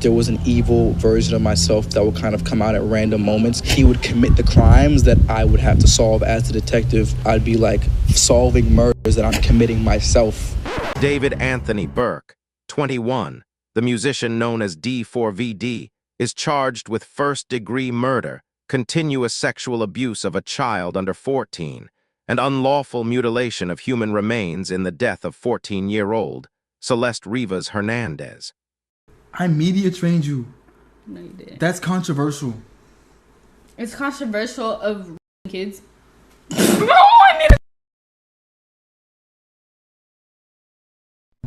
there was an evil version of myself that would kind of come out at random moments. He would commit the crimes that I would have to solve as a detective. I'd be like solving murders that I'm committing myself. David Anthony Burke, 21, the musician known as D4vd, is charged with first-degree murder, continuous sexual abuse of a child under 14, and unlawful mutilation of human remains in the death of 14-year-old Celeste Rivas Hernandez. I media trained you. No, you didn't. That's controversial. It's controversial of kids.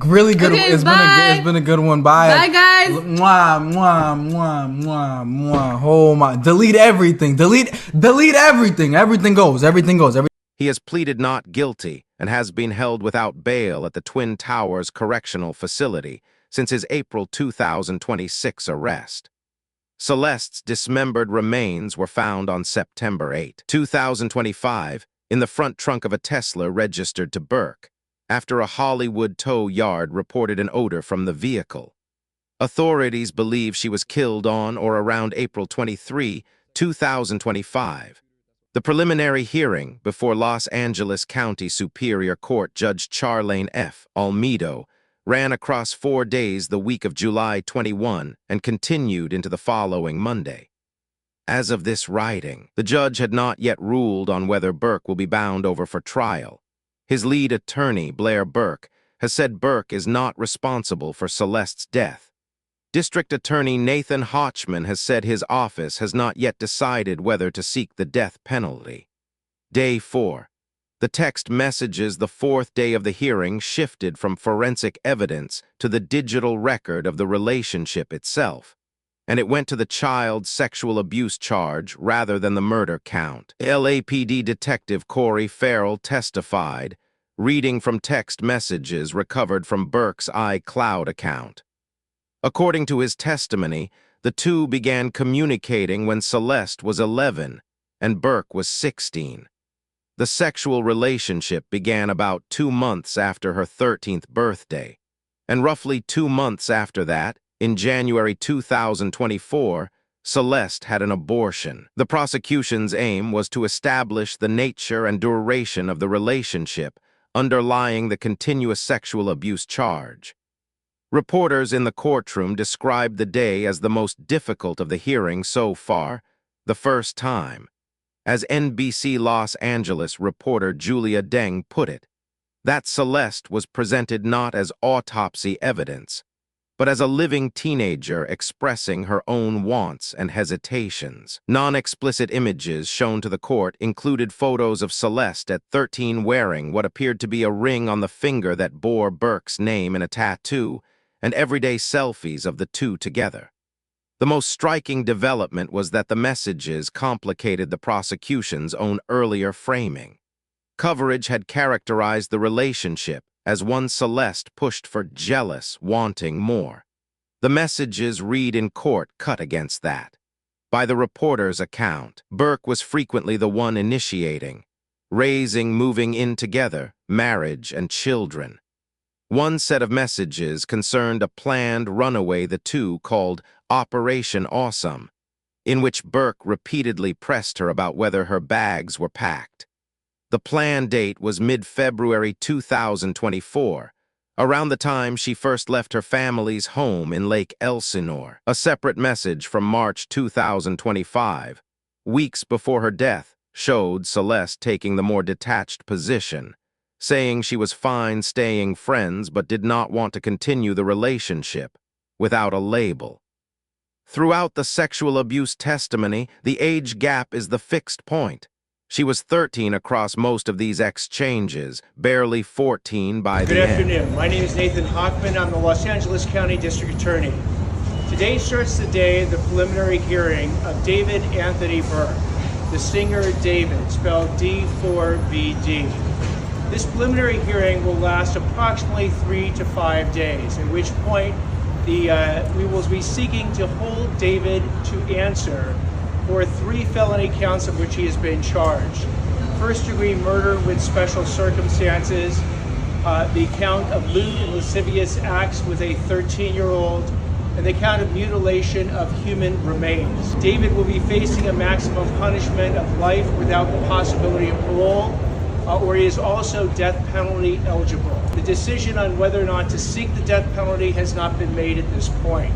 Really good. Okay, It's been a good one. Bye. Bye, guys. Mwah, mwah, mwah, mwah, mwah. Oh my! Delete everything. Delete everything. Everything goes. He has pleaded not guilty and has been held without bail at the Twin Towers Correctional Facility since his April 2026 arrest. Celeste's dismembered remains were found on September 8, 2025, in the front trunk of a Tesla registered to Burke, after a Hollywood tow yard reported an odor from the vehicle. Authorities believe she was killed on or around April 23, 2025. The preliminary hearing before Los Angeles County Superior Court Judge Charlene F. Almedo ran across 4 days the week of July 21 and continued into the following Monday. As of this writing, the judge had not yet ruled on whether Burke will be bound over for trial. His lead attorney, Blair Burke, has said Burke is not responsible for Celeste's death. District Attorney Nathan Hochman has said his office has not yet decided whether to seek the death penalty. Day 4. The text messages the fourth day of the hearing shifted from forensic evidence to the digital record of the relationship itself, and it went to the child sexual abuse charge rather than the murder count. LAPD Detective Corey Farrell testified, reading from text messages recovered from Burke's iCloud account. According to his testimony, the two began communicating when Celeste was 11 and Burke was 16. The sexual relationship began about 2 months after her 13th birthday, and roughly 2 months after that, in January 2024, Celeste had an abortion. The prosecution's aim was to establish the nature and duration of the relationship underlying the continuous sexual abuse charge. Reporters in the courtroom described the day as the most difficult of the hearing so far, the first time. As NBC Los Angeles reporter Julia Deng put it, that Celeste was presented not as autopsy evidence, but as a living teenager expressing her own wants and hesitations. Non-explicit images shown to the court included photos of Celeste at 13 wearing what appeared to be a ring on the finger that bore Burke's name in a tattoo, and everyday selfies of the two together. The most striking development was that the messages complicated the prosecution's own earlier framing. Coverage had characterized the relationship as one Celeste pushed for jealous, wanting more. The messages read in court cut against that. By the reporter's account, Burke was frequently the one initiating, raising, moving in together, marriage and children. One set of messages concerned a planned runaway the two called Operation Awesome, in which Burke repeatedly pressed her about whether her bags were packed. The planned date was mid-February 2024, around the time she first left her family's home in Lake Elsinore. A separate message from March 2025, weeks before her death, showed Celeste taking the more detached position, saying she was fine staying friends but did not want to continue the relationship, without a label. Throughout the sexual abuse testimony, the age gap is the fixed point. She was 13 across most of these exchanges, barely 14 by the end. Good afternoon. My name is Nathan Hochman. I'm the Los Angeles County District Attorney. Today starts the day of the preliminary hearing of David Anthony Burke, the singer David, spelled D4vd. This preliminary hearing will last approximately 3 to 5 days, at which point we will be seeking to hold David to answer for 3 felony counts of which he has been charged. First-degree murder with special circumstances, the count of lewd and lascivious acts with a 13-year-old, and the count of mutilation of human remains. David will be facing a maximum punishment of life without the possibility of parole, or he is also death penalty eligible. The decision on whether or not to seek the death penalty has not been made at this point.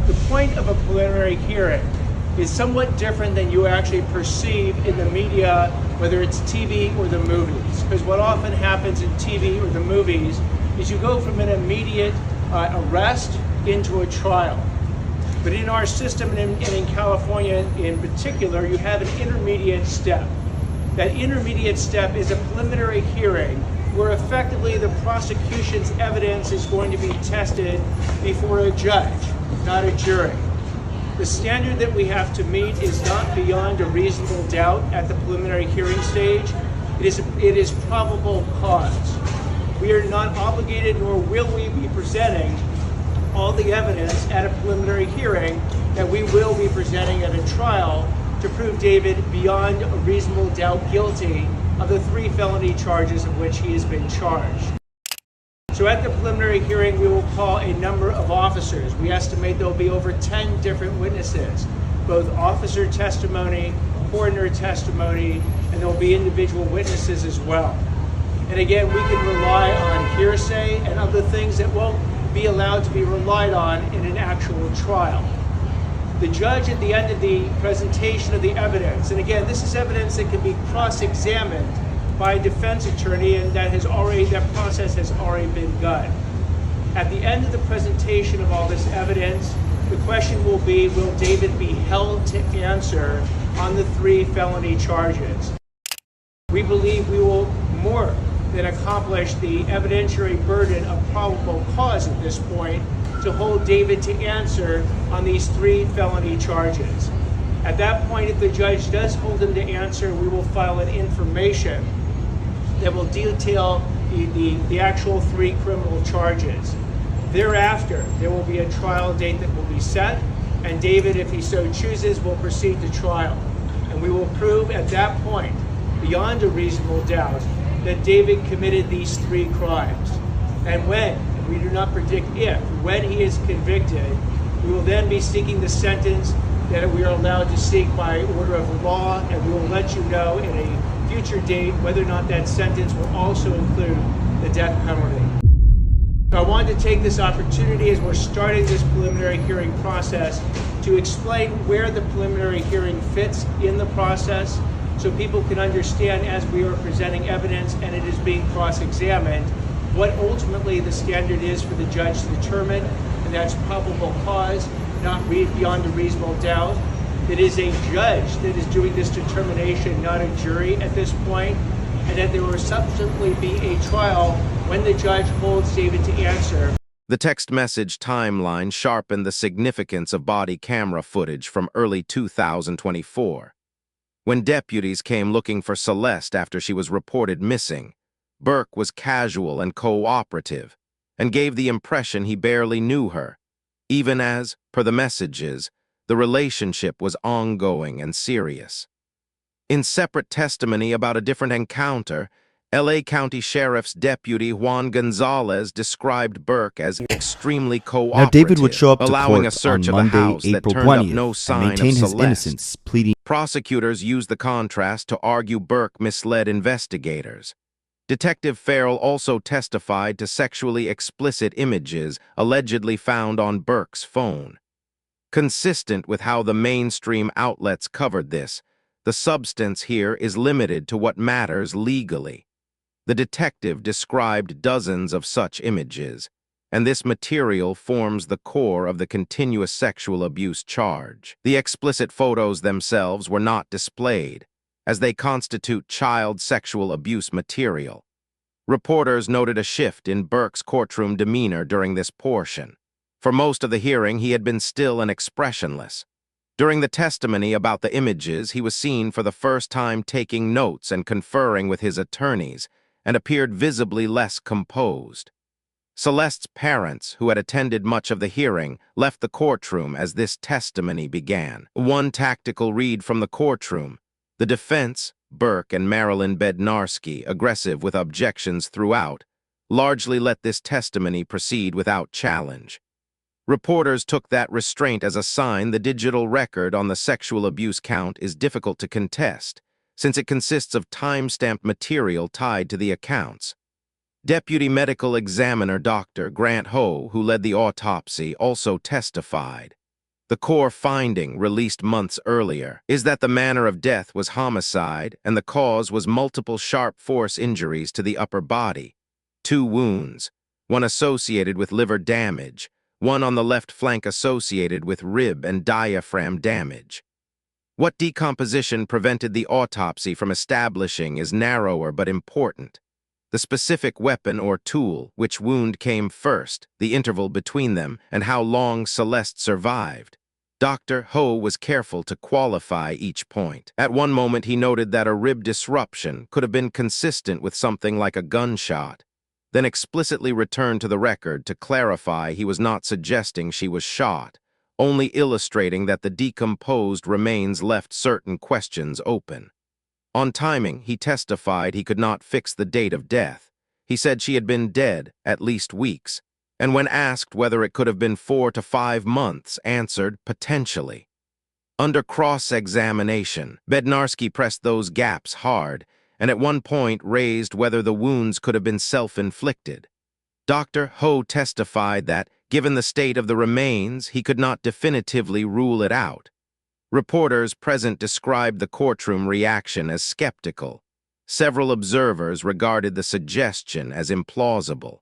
The point of a preliminary hearing is somewhat different than you actually perceive in the media, whether it's TV or the movies. Because what often happens in TV or the movies is you go from an immediate arrest into a trial. But in our system, and in California in particular, you have an intermediate step. That intermediate step is a preliminary hearing where effectively the prosecution's evidence is going to be tested before a judge, not a jury. The standard that we have to meet is not beyond a reasonable doubt at the preliminary hearing stage. It is probable cause. We are not obligated, nor will we be presenting all the evidence at a preliminary hearing that we will be presenting at a trial to prove David beyond a reasonable doubt guilty of the 3 felony charges of which he has been charged. So at the preliminary hearing, we will call a number of officers. We estimate there will be over 10 different witnesses, both officer testimony, coroner testimony, and there will be individual witnesses as well. And again, we can rely on hearsay and other things that won't be allowed to be relied on in an actual trial. The judge at the end of the presentation of the evidence, and again, this is evidence that can be cross-examined by a defense attorney, and that process has already begun. At the end of the presentation of all this evidence, the question will be, will David be held to answer on the 3 felony charges? We believe we will more than accomplish the evidentiary burden of probable cause at this point to hold David to answer on these 3 felony charges. At that point, if the judge does hold him to answer, we will file an information that will detail the actual 3 criminal charges. Thereafter, there will be a trial date that will be set, and David, if he so chooses, will proceed to trial. And we will prove at that point, beyond a reasonable doubt, that David committed these 3 crimes. And we do not predict when he is convicted, we will then be seeking the sentence that we are allowed to seek by order of law, and we will let you know in a future date whether or not that sentence will also include the death penalty. So I wanted to take this opportunity as we're starting this preliminary hearing process to explain where the preliminary hearing fits in the process so people can understand as we are presenting evidence and it is being cross-examined what ultimately the standard is for the judge to determine, and that's probable cause, not beyond a reasonable doubt. It is a judge that is doing this determination, not a jury at this point, and that there will subsequently be a trial when the judge holds David to answer. The text message timeline sharpened the significance of body camera footage from early 2024. When deputies came looking for Celeste after she was reported missing, Burke was casual and cooperative, and gave the impression he barely knew her, even as, per the messages, the relationship was ongoing and serious. In separate testimony about a different encounter, L.A. County Sheriff's Deputy Juan Gonzalez described Burke as extremely cooperative, Now David would show up to allowing a court search on of the Monday, house that April turned up 20th, no sign and maintain of his Celeste. innocence, pleading. Prosecutors used the contrast to argue Burke misled investigators. Detective Farrell also testified to sexually explicit images allegedly found on Burke's phone. Consistent with how the mainstream outlets covered this, the substance here is limited to what matters legally. The detective described dozens of such images, and this material forms the core of the continuous sexual abuse charge. The explicit photos themselves were not displayed, as they constitute child sexual abuse material. Reporters noted a shift in Burke's courtroom demeanor during this portion. For most of the hearing, he had been still and expressionless. During the testimony about the images, he was seen for the first time taking notes and conferring with his attorneys, and appeared visibly less composed. Celeste's parents, who had attended much of the hearing, left the courtroom as this testimony began. One tactical read from the courtroom: the defense, Burke and Marilyn Bednarski, aggressive with objections throughout, largely let this testimony proceed without challenge. Reporters took that restraint as a sign the digital record on the sexual abuse count is difficult to contest, since it consists of time-stamped material tied to the accounts. Deputy Medical Examiner Dr. Grant Ho, who led the autopsy, also testified. The core finding, released months earlier, is that the manner of death was homicide and the cause was multiple sharp force injuries to the upper body. 2 wounds, one associated with liver damage, one on the left flank associated with rib and diaphragm damage. What decomposition prevented the autopsy from establishing is narrower but important. The specific weapon or tool, which wound came first, the interval between them, and how long Celeste survived. Dr. Ho was careful to qualify each point. At one moment he noted that a rib disruption could have been consistent with something like a gunshot, then explicitly returned to the record to clarify he was not suggesting she was shot, only illustrating that the decomposed remains left certain questions open. On timing, he testified he could not fix the date of death. He said she had been dead at least weeks, and when asked whether it could have been 4 to 5 months, answered potentially. Under cross-examination, Bednarski pressed those gaps hard, and at one point raised whether the wounds could have been self-inflicted. Dr. Ho testified that, given the state of the remains, he could not definitively rule it out. Reporters present described the courtroom reaction as skeptical. Several observers regarded the suggestion as implausible.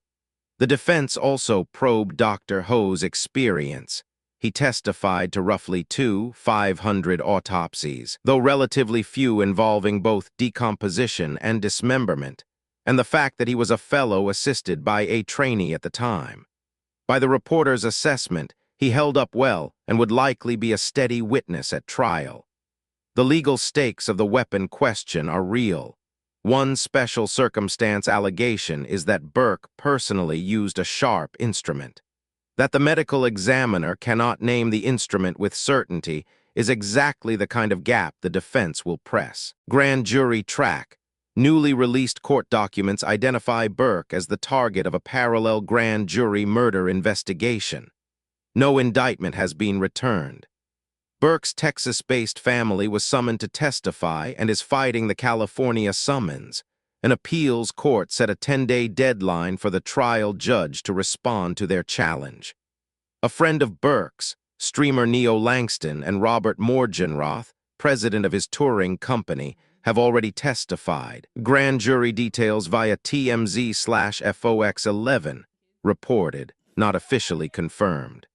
The defense also probed Dr. Ho's experience. He testified to roughly 500 autopsies, though relatively few involving both decomposition and dismemberment, and the fact that he was a fellow assisted by a trainee at the time. By the reporter's assessment, he held up well and would likely be a steady witness at trial. The legal stakes of the weapon question are real. One special circumstance allegation is that Burke personally used a sharp instrument. That the medical examiner cannot name the instrument with certainty is exactly the kind of gap the defense will press. Grand jury track. Newly released court documents identify Burke as the target of a parallel grand jury murder investigation. No indictment has been returned. Burke's Texas-based family was summoned to testify and is fighting the California summons. An appeals court set a 10-day deadline for the trial judge to respond to their challenge. A friend of Burke's, streamer Neo Langston and Robert Morgenroth, president of his touring company, have already testified. Grand jury details via TMZ/FOX11 reported, not officially confirmed.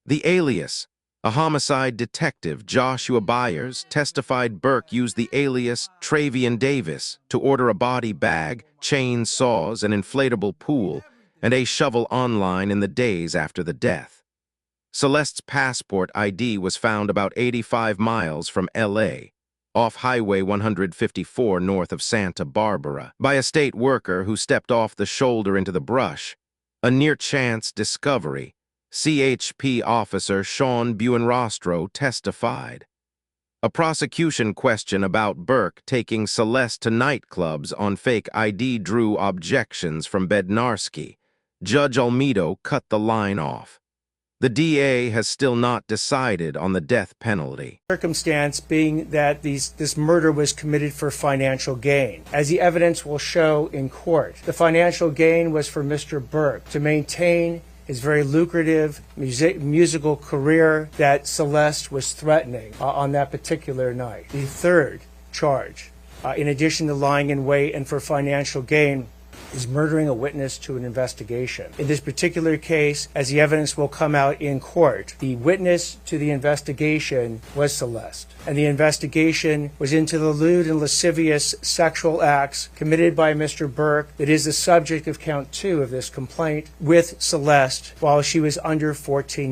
The alias. A homicide detective, Joshua Byers, testified Burke used the alias Travian Davis to order a body bag, chainsaws, an inflatable pool, and a shovel online in the days after the death. Celeste's passport ID was found about 85 miles from L.A., off Highway 154 north of Santa Barbara, by a state worker who stepped off the shoulder into the brush. A near-chance discovery. CHP officer Sean Buenrostro testified. A prosecution question about Burke taking Celeste to nightclubs on fake ID drew objections from Bednarski. Judge Almedo cut the line off. The DA has still not decided on the death penalty. Circumstance being that this murder was committed for financial gain. As the evidence will show in court, the financial gain was for Mr. Burke to maintain his very lucrative musical career that Celeste was threatening on that particular night. The third charge, in addition to lying in wait and for financial gain, is murdering a witness to an investigation. In this particular case, as the evidence will come out in court, the witness to the investigation was Celeste. And the investigation was into the lewd and lascivious sexual acts committed by Mr. Burke that is the subject of count 2 of this complaint with Celeste while she was under 14